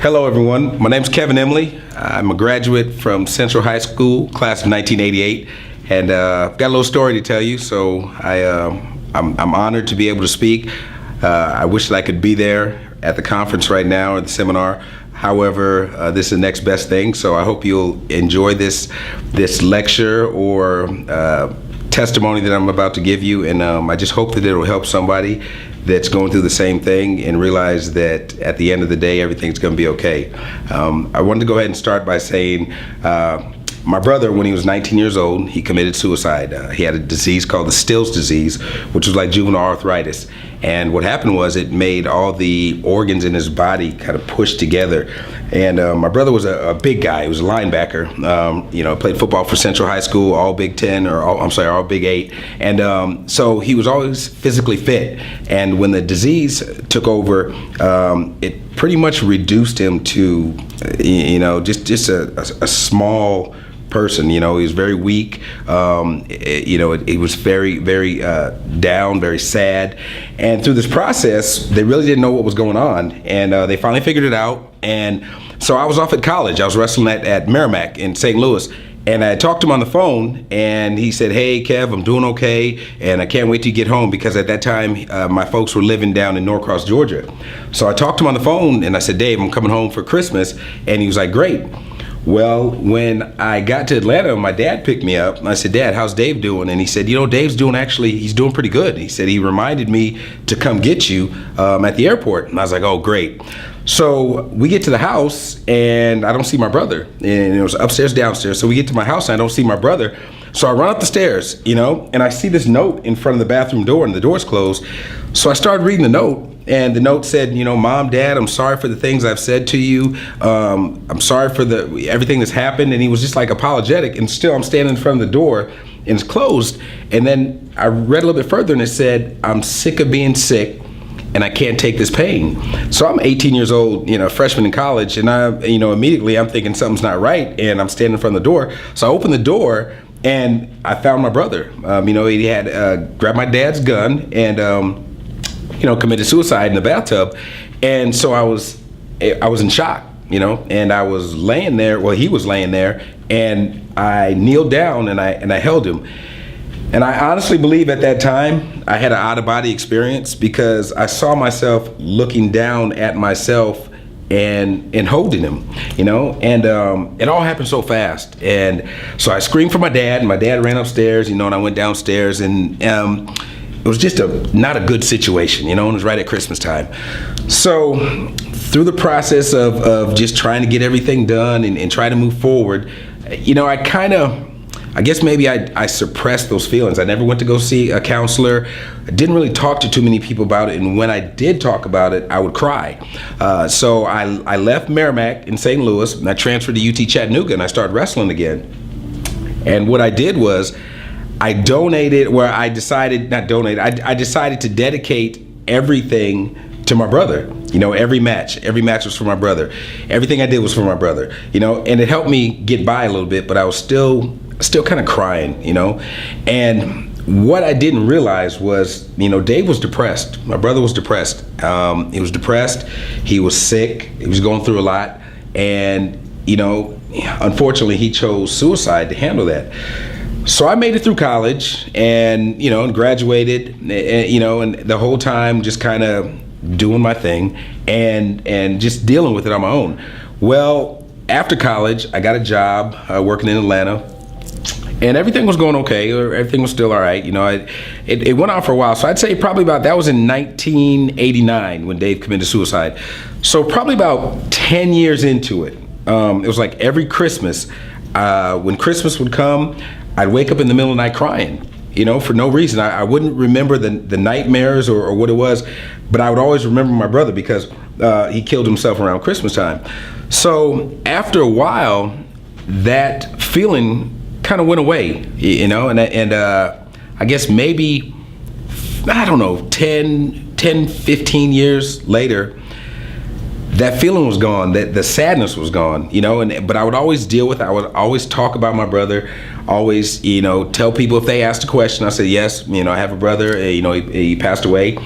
Hello, everyone. My name's Kevin Emily. I'm a graduate from Central High School, class of 1988, and I've got a little story to tell you. So I'm honored to be able to speak. I wish that I could be there at the conference right now or the seminar. However, this is the next best thing. So I hope you'll enjoy this lecture or testimony that I'm about to give you, and I just hope that it'll help somebody that's going through the same thing and realize that at the end of the day, everything's going to be okay. I wanted to go ahead and start by saying my brother, when he was 19 years old, he committed suicide. He had a disease called the Still's disease, which was like juvenile arthritis. And what happened was it made all the organs in his body kind of push together. And my brother was a big guy. He was a linebacker. Played football for Central High School, all Big Ten, all Big Eight. And so he was always physically fit. And when the disease took over, it pretty much reduced him to, just a small person. He was very weak. It was very, very down, very sad. And through this process, they really didn't know what was going on. And they finally figured it out. And so I was off at college. I was wrestling at Merrimack in St. Louis. And I talked to him on the phone, and he said, "Hey, Kev, I'm doing okay, and I can't wait to get home," because at that time, my folks were living down in Norcross, Georgia. So I talked to him on the phone, and I said, "Dave, I'm coming home for Christmas," and he was like, "Great." Well, when I got to Atlanta, my dad picked me up, and I said, "Dad, how's Dave doing?" And he said, Dave's he's doing pretty good. He said he reminded me to come get you at the airport. And I was like, "Oh, great." So we get to the house, and I don't see my brother. And it was upstairs, downstairs. So we get to my house, and I don't see my brother. So I run up the stairs, and I see this note in front of the bathroom door, and the door's closed. So I started reading the note. And the note said, "Mom, Dad, I'm sorry for the things I've said to you. I'm sorry for everything that's happened." And he was just like apologetic. And still, I'm standing in front of the door, and it's closed. And then I read a little bit further, and it said, "I'm sick of being sick, and I can't take this pain." So I'm 18 years old, freshman in college, and immediately I'm thinking something's not right, and I'm standing in front of the door. So I opened the door, and I found my brother. He had grabbed my dad's gun and committed suicide in the bathtub. And so I was in shock, and I was laying there. Well, he was laying there, and I kneeled down and I held him. And I honestly believe at that time I had an out-of-body experience, because I saw myself looking down at myself and holding him, and it all happened so fast. And so I screamed for my dad, and my dad ran upstairs, and I went downstairs, and it was just not a good situation, and it was right at Christmas time. So through the process of just trying to get everything done and try to move forward, I guess maybe I suppressed those feelings. I never went to go see a counselor. I didn't really talk to too many people about it, and when I did talk about it, I would cry. So I left Merrimack in St. Louis, and I transferred to UT Chattanooga, and I started wrestling again. And what I did was, I decided to dedicate everything to my brother. Every match was for my brother. Everything I did was for my brother, and it helped me get by a little bit, but I was still kind of crying, and what I didn't realize was, Dave was depressed. My brother was depressed. He was depressed. He was sick. He was going through a lot, and unfortunately, he chose suicide to handle that. So I made it through college and, and graduated, and the whole time just kind of doing my thing and just dealing with it on my own. Well, after college, I got a job working in Atlanta, and everything was going okay, or everything was still all right. It went on for a while. So I'd say probably that was in 1989 when Dave committed suicide. So probably about 10 years into it, it was like every Christmas, when Christmas would come, I'd wake up in the middle of the night crying, for no reason. I wouldn't remember the nightmares or what it was, but I would always remember my brother, because he killed himself around Christmas time. So after a while, that feeling kind of went away, and I guess maybe, I don't know, 10, 15 years later, that feeling was gone, that the sadness was gone, but I would always deal with it. I would always talk about my brother, always, tell people if they asked a question, I said, yes, I have a brother, he passed away.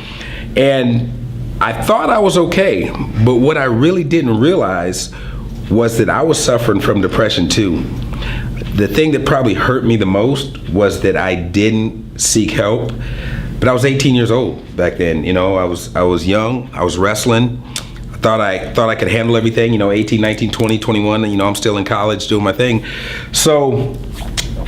And I thought I was okay, but what I really didn't realize was that I was suffering from depression too. The thing that probably hurt me the most was that I didn't seek help. But I was 18 years old back then. I was young. I was wrestling. I thought I could handle everything. 18, 19, 20, 21. I'm still in college doing my thing. So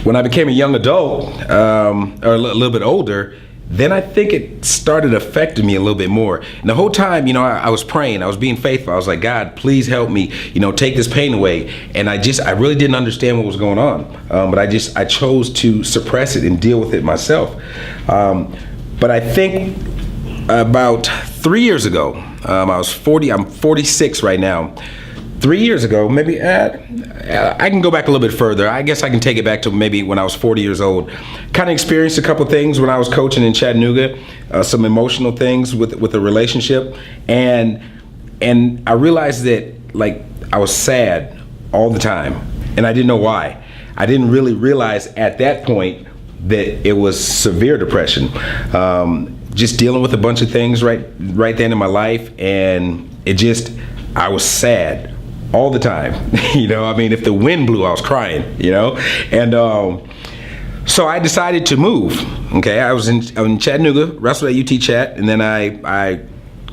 when I became a young adult, or a little bit older, then I think it started affecting me a little bit more. And the whole time, I was praying. I was being faithful. I was like, God, please help me. Take this pain away. And I really didn't understand what was going on. But I chose to suppress it and deal with it myself. But I think about 3 years ago, I was 40. I'm 46 right now. 3 years ago, maybe I can go back a little bit further. I guess I can take it back to maybe when I was 40 years old. Kind of experienced a couple things when I was coaching in Chattanooga, some emotional things with a relationship, and I realized that I was sad all the time, and I didn't know why. I didn't really realize at that point that it was severe depression. Just dealing with a bunch of things right then in my life, and I was sad all the time. If the wind blew, I was crying. And so I decided to move. Okay, I was in Chattanooga, wrestled at UT Chat, and then I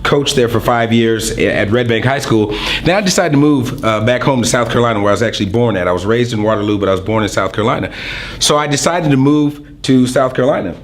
coached there for 5 years at Red Bank High School. Then I decided to move back home to South Carolina, where I was actually born at. I was raised in Waterloo, but I was born in South Carolina. So I decided to move to South Carolina.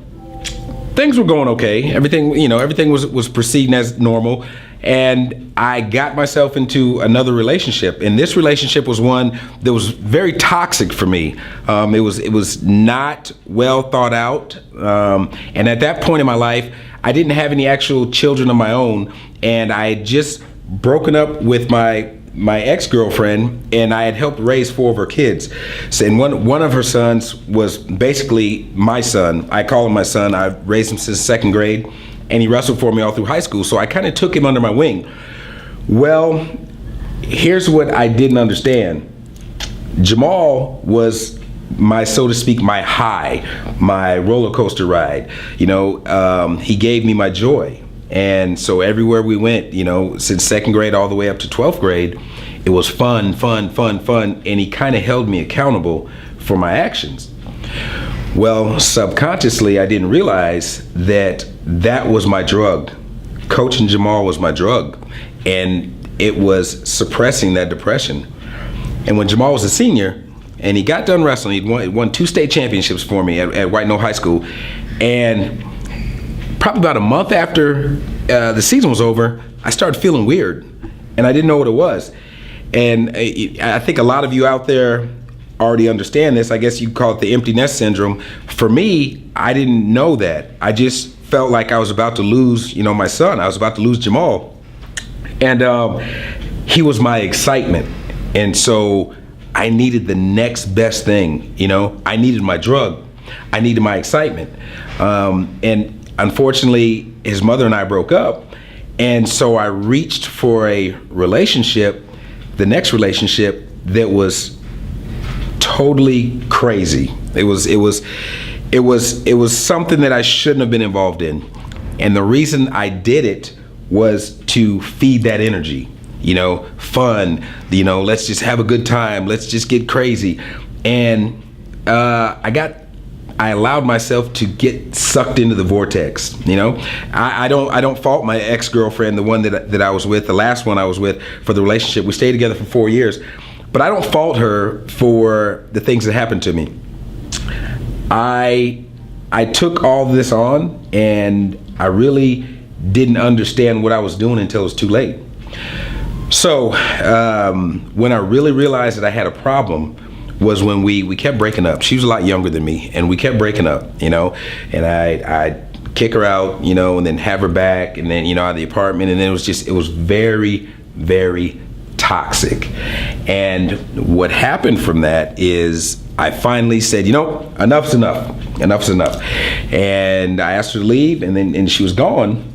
Things were going okay. Everything was proceeding as normal. And I got myself into another relationship, and this relationship was one that was very toxic for me. It was not well thought out, and at that point in my life, I didn't have any actual children of my own, and I had just broken up with my ex-girlfriend, and I had helped raise 4 of her kids. So, and one of her sons was basically my son. I call him my son. I raised him since 2nd grade. And he wrestled for me all through high school, so I kind of took him under my wing. Well, here's what I didn't understand. Jamal was so to speak, my high, my roller coaster ride. He gave me my joy. And so everywhere we went, since 2nd grade all the way up to 12th grade, it was fun. And he kind of held me accountable for my actions. Well, subconsciously, I didn't realize that was my drug. Coaching Jamal was my drug, and it was suppressing that depression. And when Jamal was a senior, and he got done wrestling, he won 2 state championships for me at White Knoll High School, and probably about a month after the season was over, I started feeling weird, and I didn't know what it was. And I think a lot of you out there already understand this. I guess you call it the empty nest syndrome. For me, I didn't know that. I just felt like I was about to lose, my son. I was about to lose Jamal. And he was my excitement. And so I needed the next best thing, I needed my drug. I needed my excitement. And unfortunately, his mother and I broke up. And so I reached for a relationship, the next relationship that was totally crazy. It was something that I shouldn't have been involved in. And the reason I did it was to feed that energy, fun, let's just have a good time. Let's just get crazy. And I allowed myself to get sucked into the vortex. I don't fault my ex-girlfriend, the one that I was with, the last one I was with, for the relationship. We stayed together for 4 years. But I don't fault her for the things that happened to me. I took all this on, and I really didn't understand what I was doing until it was too late. So when I really realized that I had a problem was when we kept breaking up. She was a lot younger than me, and we kept breaking up, and I'd kick her out, and then have her back, and then, out of the apartment, and then it was very, very toxic. And what happened from that is I finally said, enough's enough. Enough's enough. And I asked her to leave, and she was gone.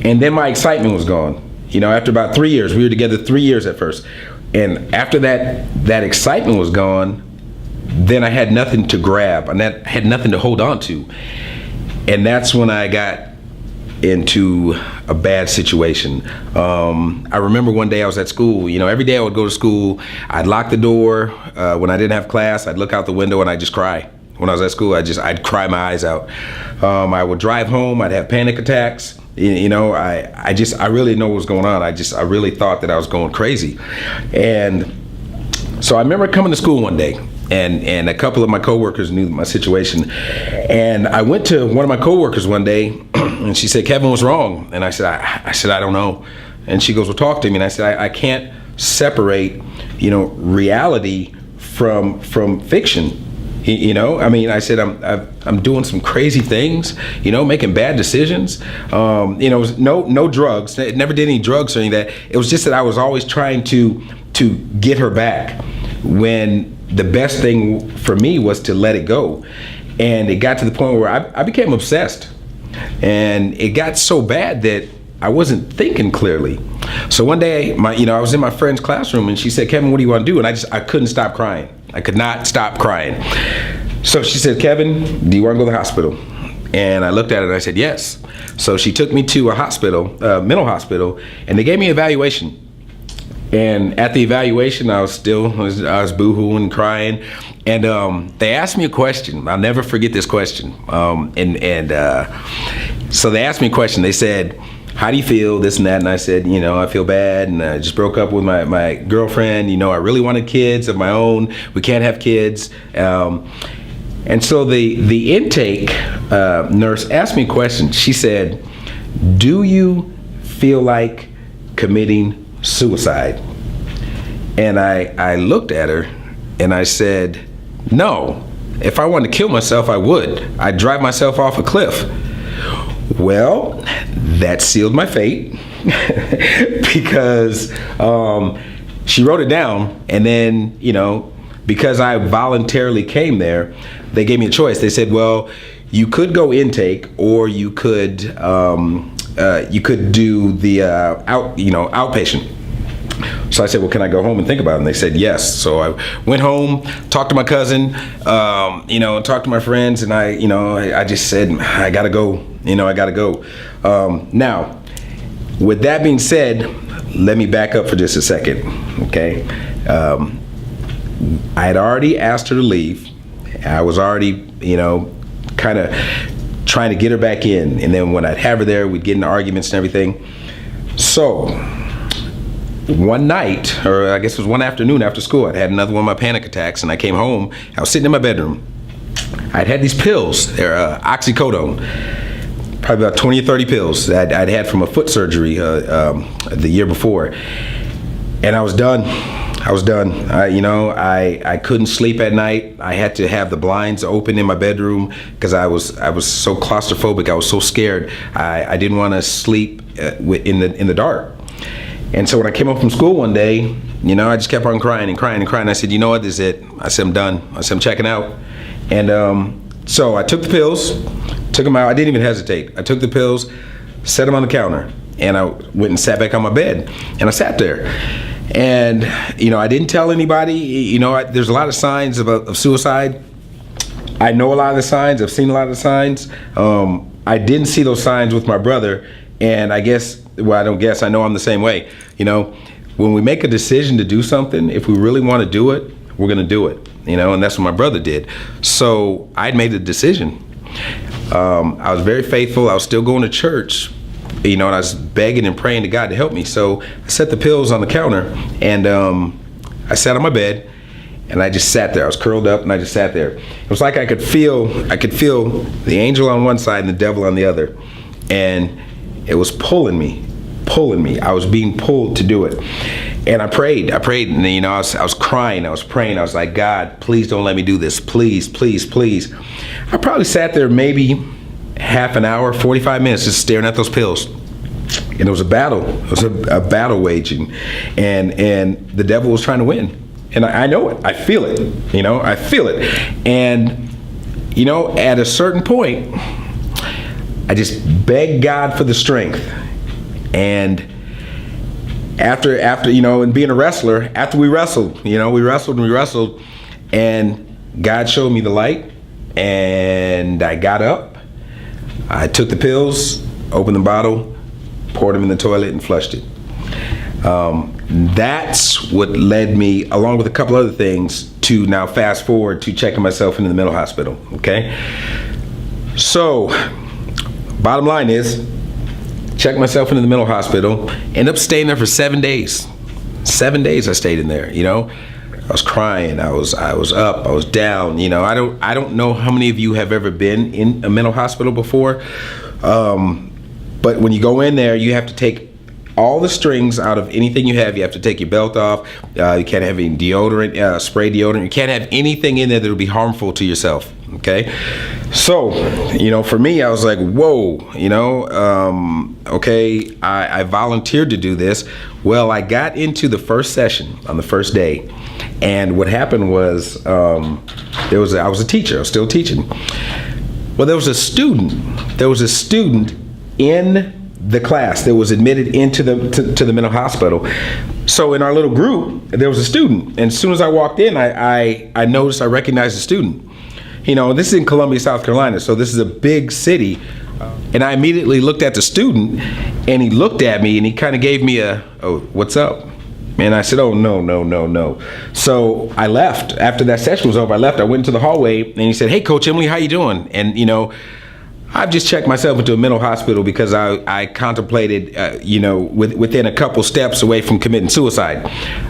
And then my excitement was gone. After about 3 years, we were together 3 years at first. And after that excitement was gone, then I had nothing to grab, and I had nothing to hold on to. And that's when I got into a bad situation. I remember one day I was at school. Every day I would go to school, I'd lock the door. When I didn't have class, I'd look out the window and I'd just cry. When I was at school, I'd cry my eyes out. I would drive home, I'd have panic attacks. I really didn't know what was going on. I really thought that I was going crazy. And so I remember coming to school one day, and a couple of my coworkers knew my situation. And I went to one of my coworkers one day, and she said, "Kevin, what's wrong?" And I said, I don't know. And she goes, "Well, talk to me." And I said, I can't separate, reality from fiction. I said, I'm doing some crazy things, making bad decisions. No drugs. Never did any drugs or any of that. It was just that I was always trying to get her back, when the best thing for me was to let it go. And it got to the point where I became obsessed, and it got so bad that I wasn't thinking clearly. So one day, I was in my friend's classroom, and she said, "Kevin, what do you want to do?" And I couldn't stop crying. I could not stop crying. So she said, "Kevin, do you want to go to the hospital?" And I looked at her and I said, "Yes." So she took me to a hospital, mental hospital, and they gave me an evaluation. And at the evaluation, I was boohooing and crying. And they asked me a question. I'll never forget this question. So they asked me a question. They said, "How do you feel?" This and that. And I said, "I feel bad. And I just broke up with my girlfriend. I really wanted kids of my own. We can't have kids." And so the intake nurse asked me a question. She said, "Do you feel like committing suicide?" And I looked at her and I said, "No. If I wanted to kill myself, I would. I'd drive myself off a cliff." Well, that sealed my fate because she wrote it down, and then, because I voluntarily came there, they gave me a choice. They said, "Well, you could go intake, or you could do the outpatient." So I said, "Well, can I go home and think about it?" And they said yes. So I went home, talked to my cousin, talked to my friends, and I just said, "I gotta go. I gotta go." Now, with that being said, let me back up for just a second, okay? I had already asked her to leave. I was already, kind of trying to get her back in. And then when I'd have her there, we'd get into arguments and everything. So one night, or I guess it was one afternoon after school, I'd had another one of my panic attacks, and I came home. I was sitting in my bedroom. I'd had these pills. They're oxycodone. Probably about 20 or 30 pills that I'd had from a foot surgery the year before. And I was done. I couldn't sleep at night. I had to have the blinds open in my bedroom because I was so claustrophobic. I was so scared. I didn't want to sleep in the dark. And so when I came home from school one day, I just kept on crying and crying and crying. I said, "You know what, this is it." I said, "I'm done." I said, "I'm checking out." And so I took the pills, took them out. I didn't even hesitate. I took the pills, set them on the counter, and I went and sat back on my bed. And I sat there. And, I didn't tell anybody. There's a lot of signs of suicide. I know a lot of the signs. I've seen a lot of the signs. I didn't see those signs with my brother. And I know I'm the same way. When we make a decision to do something, if we really want to do it, we're going to do it. And that's what my brother did. So I'd made the decision. I was very faithful. I was still going to church, and I was begging and praying to God to help me. So I set the pills on the counter, and I sat on my bed, and I just sat there. I was curled up, and I just sat there. It was like I could feel the angel on one side and the devil on the other, and it was pulling me. I was being pulled to do it. And I prayed, and I was crying, I was praying. I was like, "God, please don't let me do this. Please, please, please." I probably sat there maybe half an hour, 45 minutes, just staring at those pills. And it was a battle. It was a battle waging, and the devil was trying to win. And I know it. I feel it. I feel it. And at a certain point, I just begged God for the strength. And after and being a wrestler, after we wrestled, we wrestled, and God showed me the light, and I got up. I took the pills, opened the bottle, poured them in the toilet, and flushed it. That's what led me, along with a couple other things, to now fast forward to checking myself into the mental hospital. Okay, so bottom line is, checked myself into the mental hospital, ended up staying there for 7 days. 7 days I stayed in there. You know, I was crying. I was up. I was down. You know, I don't know how many of you have ever been in a mental hospital before, but when you go in there, you have to take all the strings out of anything you have. You have to take your belt off. You can't have any deodorant, spray deodorant. You can't have anything in there that will be harmful to yourself. Okay, so you know, for me, I was like, whoa, you know, okay, I volunteered to do this. Well, I got into the first session on the first day, and what happened was, I was a teacher. I was still teaching. Well, there was a student in the class that was admitted into the mental hospital. So in our little group, there was a student, and as soon as I walked in, I noticed, I recognized the student. You know, this is in Columbia, South Carolina, so this is a big city. And I immediately looked at the student, and he looked at me, and he kind of gave me oh, what's up? And I said, oh, no. So I left. After that session was over, I left. I went into the hallway, and he said, hey, Coach Emily, how you doing? And, you know, I've just checked myself into a mental hospital because I contemplated, you know, within a couple steps away from committing suicide.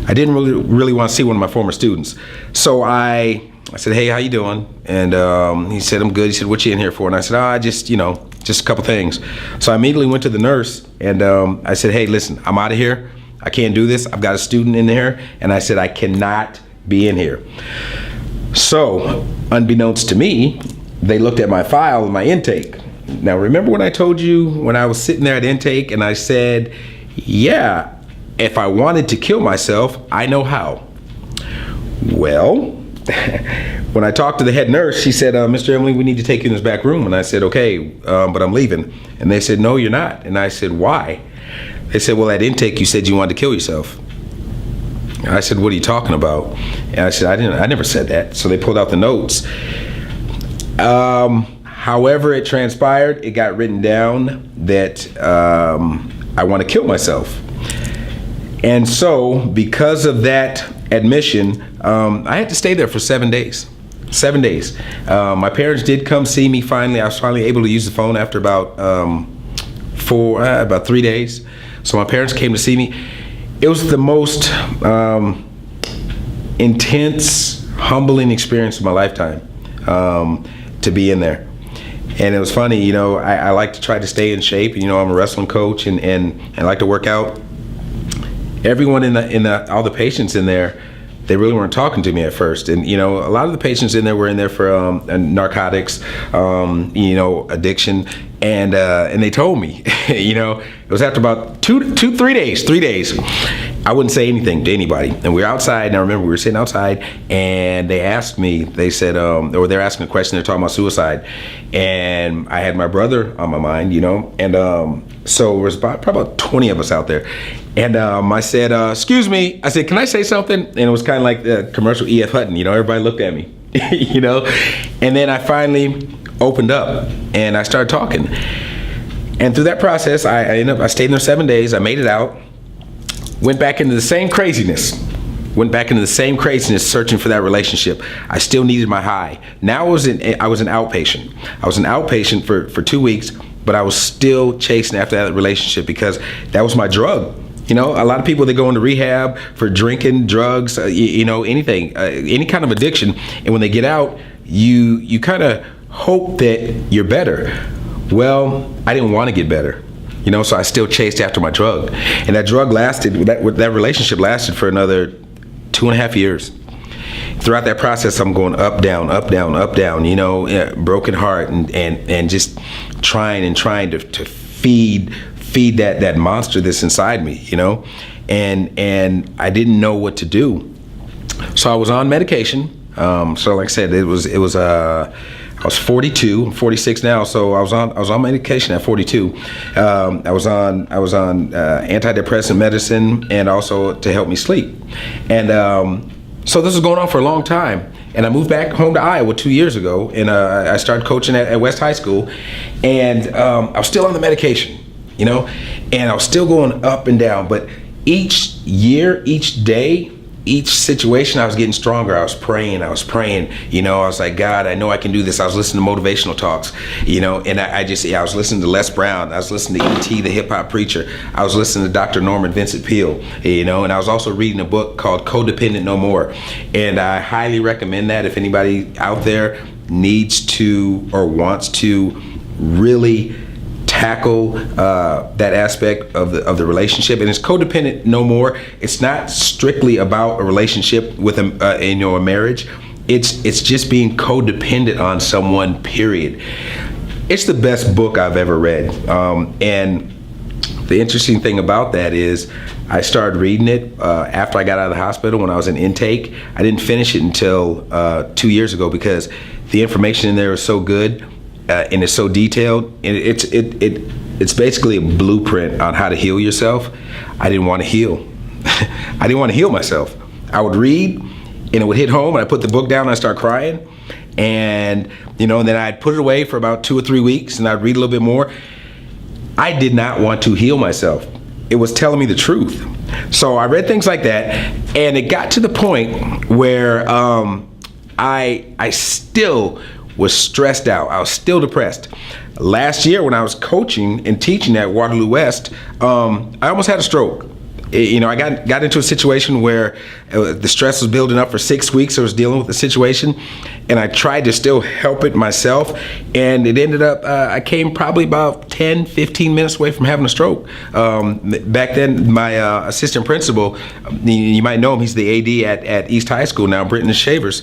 I didn't really want to see one of my former students. So I said, hey, how you doing? And he said, I'm good. He said, what you in here for? And I said, oh, just a couple things. So I immediately went to the nurse, and I said, hey, listen, I'm out of here. I can't do this. I've got a student in there. And I said, I cannot be in here. So unbeknownst to me, they looked at my file and my intake. Now, remember when I told you when I was sitting there at intake and I said, yeah, if I wanted to kill myself, I know how. Well, when I talked to the head nurse, she said, Mr. Emily, we need to take you in this back room. And I said, okay, but I'm leaving. And they said, no, you're not. And I said, why? They said, well, at intake, you said you wanted to kill yourself. And I said, what are you talking about? And I said, I never said that. So they pulled out the notes. However it transpired, it got written down that I want to kill myself. And so because of that admission, I had to stay there for 7 days. 7 days. My parents did come see me finally. I was finally able to use the phone after about 3 days. So my parents came to see me. It was the most intense, humbling experience of my lifetime, to be in there. And it was funny, you know, I like to try to stay in shape. You know, I'm a wrestling coach and I like to work out. Everyone all the patients in there, they really weren't talking to me at first. And, you know, a lot of the patients in there were in there for narcotics, you know, addiction. And they told me, you know, it was after about 3 days, I wouldn't say anything to anybody. And we were outside, and I remember we were sitting outside, and they asked me, they said, or they're asking a question, they're talking about suicide. And I had my brother on my mind, you know, and so there was probably about 20 of us out there. And I said, excuse me, I said, can I say something? And it was kind of like the commercial E.F. Hutton, you know, everybody looked at me, you know. And then I finally opened up and I started talking. And through that process, I stayed there 7 days. I made it out, went back into the same craziness, searching for that relationship. I still needed my high. Now I was an outpatient. I was an outpatient for 2 weeks, but I was still chasing after that relationship because that was my drug. You know, a lot of people, they go into rehab for drinking, drugs, you know, anything, any kind of addiction. And when they get out, you kind of hope that you're better. Well, I didn't want to get better, you know, so I still chased after my drug. And that drug that relationship lasted for another 2.5 years. Throughout that process, I'm going up, down, you know, broken heart and just trying to feed that monster that's inside me, you know, and I didn't know what to do. So I was on medication. So like I said, I was 42, I'm 46 now, so I was on medication at 42. I was on antidepressant medicine and also to help me sleep. And So this was going on for a long time, and I moved back home to Iowa 2 years ago, and I started coaching at West High School, and I was still on the medication, and I was still going up and down. But each year, each day, each situation, I was getting stronger. I was praying. I was like, God, I know I can do this. I was listening to motivational talks, and I was listening to Les Brown. I was listening to E.T., the hip hop preacher. I was listening to Dr. Norman Vincent Peale, and I was also reading a book called Codependent No More. And I highly recommend that if anybody out there needs to or wants to really tackle that aspect of the relationship. And it's Codependent No More. It's not strictly about a relationship with a marriage. It's just being codependent on someone, period. It's the best book I've ever read. And the interesting thing about that is I started reading it after I got out of the hospital when I was in intake. I didn't finish it until 2 years ago because the information in there is so good. And it's so detailed, and it's basically a blueprint on how to heal yourself. I didn't want to heal. I didn't want to heal myself. I would read, and it would hit home, and I put the book down, and I start crying, and and then I'd put it away for about 2 or 3 weeks, and I'd read a little bit more. I did not want to heal myself. It was telling me the truth. So I read things like that, and it got to the point where I still was stressed out. I was still depressed. Last year when I was coaching and teaching at Waterloo West, I almost had a stroke. I got into a situation where the stress was building up for 6 weeks. I was dealing with the situation, and I tried to still help it myself, and it ended up, I came probably about 10, 15 minutes away from having a stroke. Back then, my assistant principal, you might know him, he's the AD at East High School now, Britton Shavers.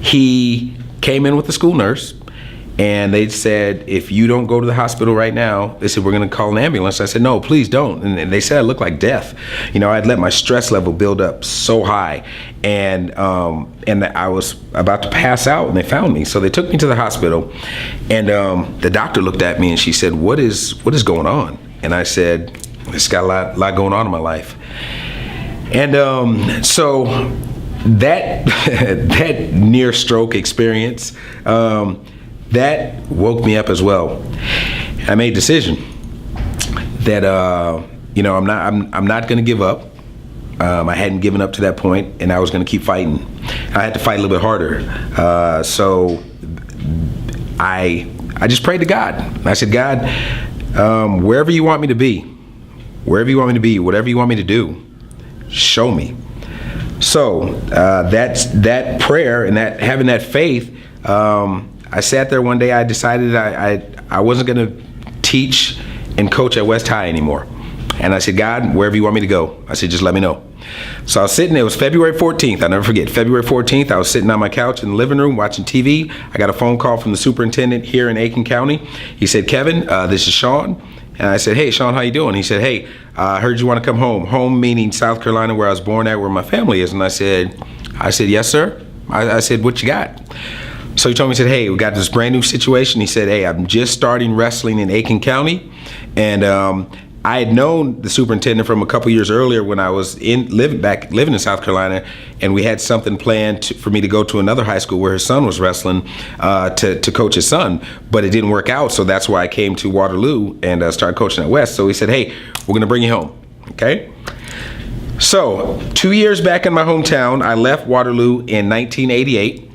He came in with the school nurse, and they said, if you don't go to the hospital right now, they said, we're going to call an ambulance. I said, no, please don't. And they said I looked like death. I'd let my stress level build up so high, and I was about to pass out, and they found me. So they took me to the hospital, and the doctor looked at me, and she said, what is going on? And I said, it's got a lot going on in my life. And so that that near stroke experience, that woke me up as well. I made a decision that I'm not going to give up. I hadn't given up to that point, and I was going to keep fighting. I had to fight a little bit harder. So I just prayed to God. I said, God, wherever you want me to be, whatever you want me to do, show me. So that's that prayer and that having that faith. I sat there one day. I decided I wasn't going to teach and coach at West High anymore. And I said, God, wherever you want me to go, I said, just let me know. So I was sitting, it was February 14th. I'll never forget, February 14th, I was sitting on my couch in the living room watching TV. I got a phone call from the superintendent here in Aiken County. He said, Kevin, this is Sean. And I said, hey, Sean, how you doing? He said, hey, I heard you want to come home. Home meaning South Carolina, where I was born at, where my family is. And I said, yes, sir. I said, what you got? So he told me, he said, hey, we got this brand new situation. He said, hey, I'm just starting wrestling in Aiken County. And I had known the superintendent from a couple years earlier when I was living in South Carolina, and we had something planned for me to go to another high school where his son was wrestling to coach his son, but it didn't work out, so that's why I came to Waterloo and started coaching at West. So he said, hey, we're going to bring you home, okay? So 2 years back in my hometown, I left Waterloo in 1988.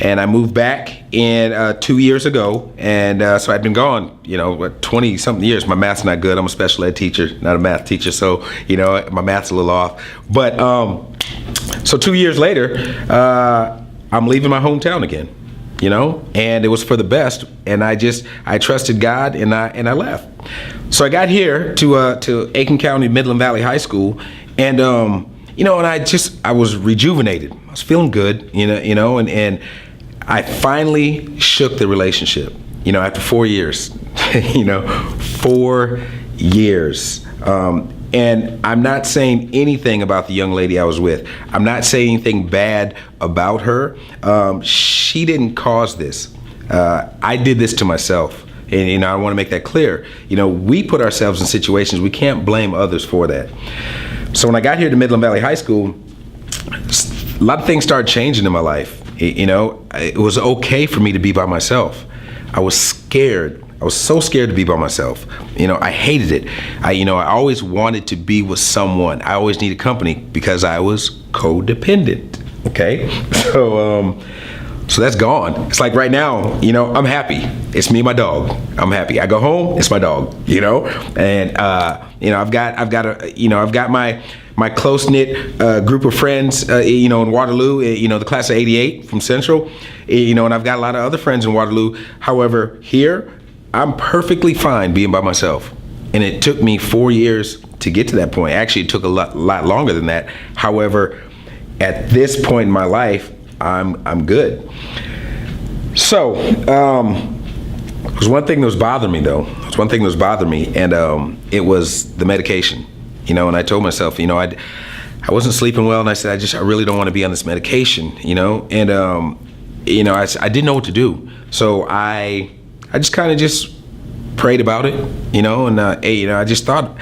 And I moved back in 2 years ago, and so I'd been gone, 20-something years. My math's not good. I'm a special ed teacher, not a math teacher, so my math's a little off. But so 2 years later, I'm leaving my hometown again, and it was for the best. And I trusted God, and I left. So I got here to Aiken County Midland Valley High School, and and I was rejuvenated. I was feeling good, and I finally shook the relationship, after 4 years, 4 years. And I'm not saying anything about the young lady I was with. I'm not saying anything bad about her. She didn't cause this. I did this to myself. And, I want to make that clear. We put ourselves in situations, we can't blame others for that. So when I got here to Midland Valley High School, a lot of things started changing in my life. It was okay for me to be by myself. I was scared. I was so scared to be by myself. I hated it. I always wanted to be with someone. I always needed company because I was codependent. Okay, so that's gone. It's like right now, I'm happy. It's me and my dog. I'm happy. I go home, it's my dog. And I've got my close knit group of friends. In Waterloo. The class of '88 from Central. And I've got a lot of other friends in Waterloo. However, here I'm perfectly fine being by myself. And it took me 4 years to get to that point. Actually, it took a lot longer than that. However, at this point in my life, I'm good. So, there's one thing that was bothering me though. There's one thing that was bothering me, and it was the medication. And I told myself, I wasn't sleeping well, and I said, I really don't want to be on this medication. And I didn't know what to do. So I just kind of just prayed about it, and I just thought,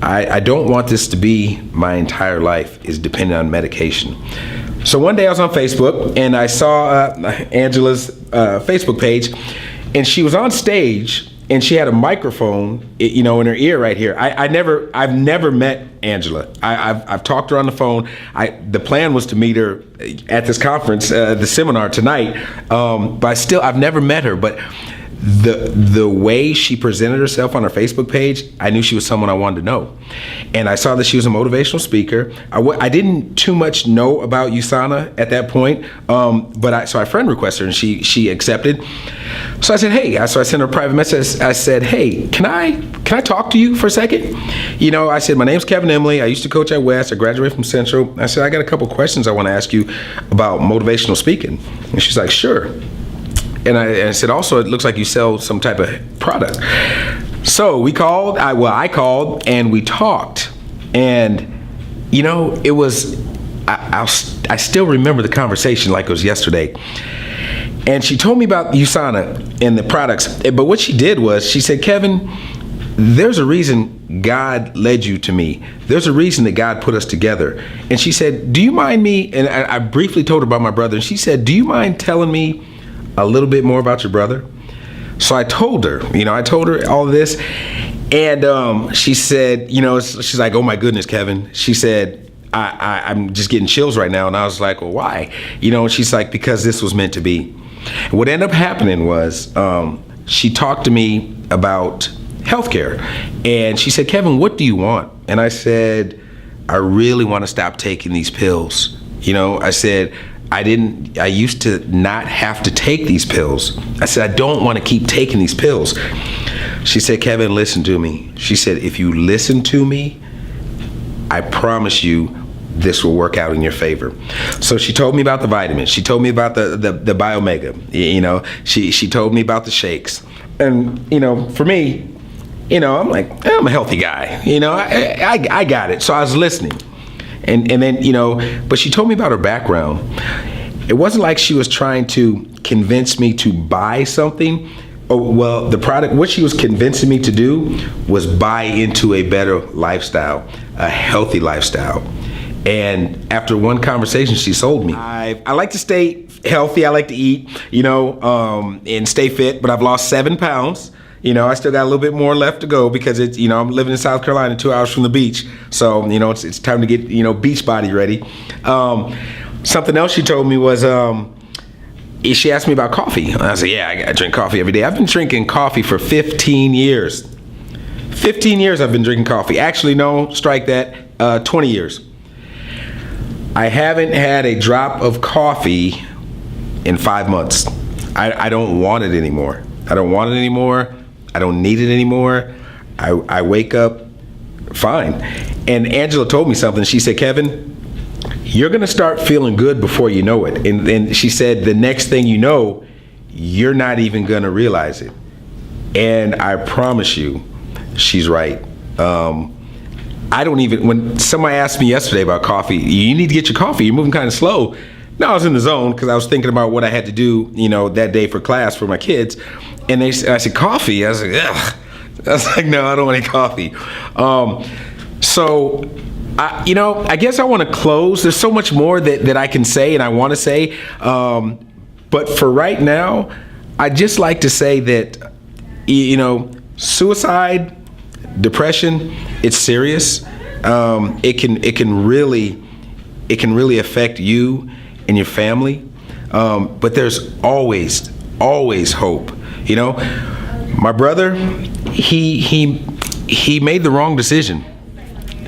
I don't want this to be my entire life is dependent on medication. So one day I was on Facebook and I saw Angela's Facebook page, and she was on stage and she had a microphone, in her ear right here. I've never met Angela. I've talked to her on the phone. The plan was to meet her at this conference, the seminar tonight, but I've never met her. But the way she presented herself on her Facebook page, I knew she was someone I wanted to know. And I saw that she was a motivational speaker. I didn't too much know about USANA at that point, so I friend requested her and she accepted. So I said, hey, so I sent her a private message. I said, hey, can I talk to you for a second? I said, my name's Kevin Emily. I used to coach at West. I graduated from Central. I said, I got a couple questions I want to ask you about motivational speaking. And she's like, sure. And I said, also, it looks like you sell some type of product. So we called, I called and we talked. And, it was, I still remember the conversation like it was yesterday. And she told me about USANA and the products. But what she did was, she said, Kevin, there's a reason God led you to me. There's a reason that God put us together. And she said, do you mind me? And I briefly told her about my brother. And she said, do you mind telling me a little bit more about your brother? So I told her, all of this. And she said, she's like, oh my goodness, Kevin. She said, I'm just getting chills right now. And I was like, well, why? And she's like, because this was meant to be. And what ended up happening was she talked to me about healthcare. And she said, Kevin, what do you want? And I said, I really want to stop taking these pills. I said, I used to not have to take these pills. I said, I don't want to keep taking these pills. She said, Kevin, listen to me. She said, if you listen to me, I promise you this will work out in your favor. So she told me about the vitamins. She told me about the Biomega. She told me about the shakes. And, for me, I'm like, I'm a healthy guy. I got it. So I was listening. And then, but she told me about her background. It wasn't like she was trying to convince me to buy something. Well, the product, what she was convincing me to do was buy into a better lifestyle, a healthy lifestyle. And after one conversation, she sold me. I like to stay healthy. I like to eat, and stay fit, but I've lost 7 pounds. I still got a little bit more left to go because it's, I'm living in South Carolina, 2 hours from the beach. So, it's time to get, beach body ready. Something else she told me was, she asked me about coffee. I said, yeah, I drink coffee every day. I've been drinking coffee for 15 years. 15 years I've been drinking coffee. Actually, no, strike that, 20 years. I haven't had a drop of coffee in 5 months. I don't want it anymore. I don't want it anymore. I don't need it anymore. I wake up fine. And Angela told me something. She said, Kevin, you're going to start feeling good before you know it. And she said, the next thing you know, you're not even going to realize it. And I promise you, she's right. When somebody asked me yesterday about coffee, you need to get your coffee, you're moving kind of slow. No, I was in the zone because I was thinking about what I had to do, that day for class for my kids. And I said, coffee? I was like, ugh. I was like, no, I don't want any coffee. So I guess I want to close. There's so much more that I can say and I want to say. But for right now, I'd just like to say that, suicide, depression, it's serious. It can really affect you and your family. But there's always hope. My brother, he made the wrong decision.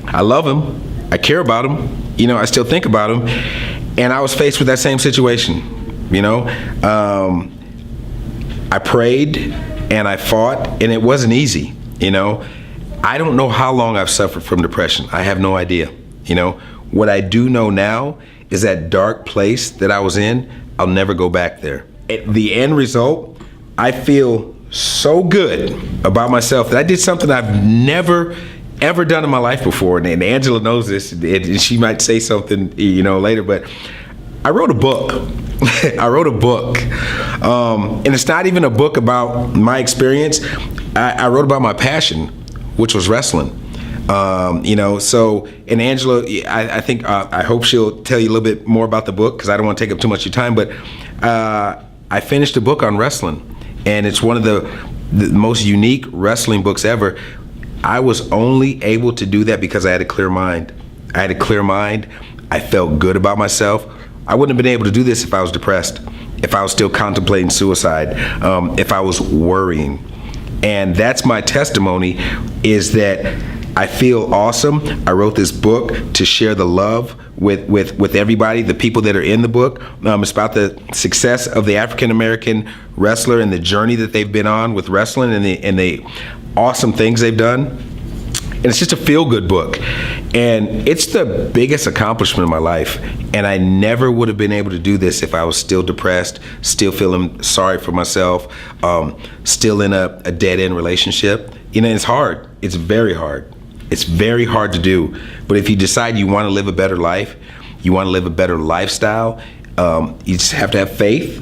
I love him. I care about him. I still think about him. And I was faced with that same situation. I prayed and I fought, and it wasn't easy. I don't know how long I've suffered from depression. I have no idea. What I do know now is that dark place that I was in, I'll never go back there. At the end result, I feel so good about myself that I did something I've never ever done in my life before. And Angela knows this, and she might say something, later, but I wrote a book. I wrote a book. And it's not even a book about my experience. I wrote about my passion, which was wrestling. And Angela, I hope she'll tell you a little bit more about the book, because I don't want to take up too much of your time, but I finished a book on wrestling, and it's one of the most unique wrestling books ever. I was only able to do that because I had a clear mind. I felt good about myself. I wouldn't have been able to do this if I was depressed, if I was still contemplating suicide, if I was worrying. And that's my testimony, is that I feel awesome. I wrote this book to share the love with everybody, the people that are in the book. It's about the success of the African American wrestler and the journey that they've been on with wrestling, and the awesome things they've done. And it's just a feel-good book. And it's the biggest accomplishment of my life. And I never would have been able to do this if I was still depressed, still feeling sorry for myself, still in a dead-end relationship. It's hard. It's very hard. It's very hard to do. But if you decide you want to live a better life, you want to live a better lifestyle, you just have to have faith,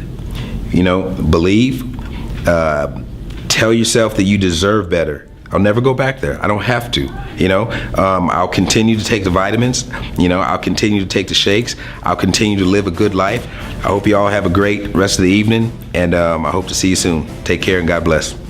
believe, tell yourself that you deserve better. I'll never go back there. I don't have to, I'll continue to take the vitamins, I'll continue to take the shakes. I'll continue to live a good life. I hope you all have a great rest of the evening, and I hope to see you soon. Take care and God bless.